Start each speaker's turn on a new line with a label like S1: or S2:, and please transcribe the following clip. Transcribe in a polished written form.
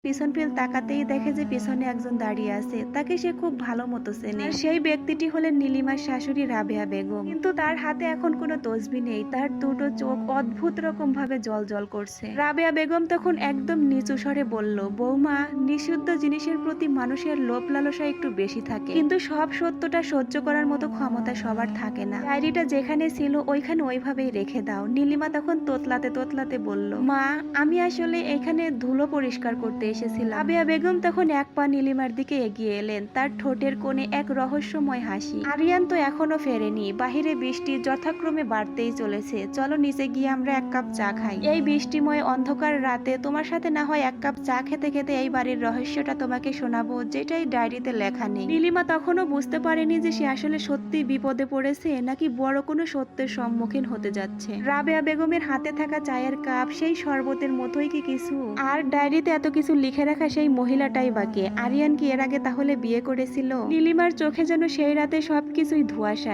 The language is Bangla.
S1: পিছন ফিরে তাকাতেই দেখে যে পিছনে একজন দাঁড়িয়ে আছে, তাকে সে খুব ভালো মতো চেনে। আর সেই ব্যক্তিটি হলেন নীলিমার শাশুড়ি রাবেয়া বেগম। কিন্তু তার হাতে এখন কোনো তসবি নেই, তার দুটো চোখ অদ্ভুত রকম ভাবে জল জল করছে। রাবেয়া বেগম তখন একদম নিচু স্বরে বলল, বৌমা, নিষিদ্ধ জিনিসের প্রতি মানুষের লোভ লালসা একটু বেশি থাকে, কিন্তু সব সত্যটা সহ্য করার মতো ক্ষমতা সবার থাকে না। ডায়েরিটা যেখানে ছিল ওইখানে ওইভাবেই রেখে দাও। নীলিমা তখন তোতলাতে তোতলাতে বলল, মা, আমি আসলে এখানে ধুলো পরিষ্কার করতে এসেছিলাম। রাবেয়া বেগম তখন এক পা নীলিমার দিকে এগিয়ে এলেন, তার ঠোঁটের কোণে এক রহস্যময় হাসি। আরিয়ান তো এখনো ফেরেনি, বাহিরে বৃষ্টি যথাক্রমে বাড়তেই চলেছে, চলো নিচে গিয়ে আমরা এক কাপ চা খাই। এই বৃষ্টিময় অন্ধকার রাতে তোমার সাথে না হয় এক কাপ চা খেতে খেতে এই বাড়ির রহস্যটা তোমাকে শোনাবো, যেটাই ডায়েরিতে লেখা নেই। নীলিমা তখনও বুঝতে পারেনি যে সে আসলে সত্যি বিপদে পড়েছে নাকি বড় কোনো সত্যের সম্মুখীন হতে যাচ্ছে। রাবেয়া বেগমের হাতে থাকা চায়ের কাপ সেই শরবতের মতোই কি কিছু, আর ডায়েরিতে এত কিছু লিখে রাখা সেই মহিলাটাই বাকি। আরিয়ান কি এর আগে তাহলে বিয়ে করেছিল? নীলিমার চোখে যেন সেই রাতে সবকিছুই ধোঁয়াশা।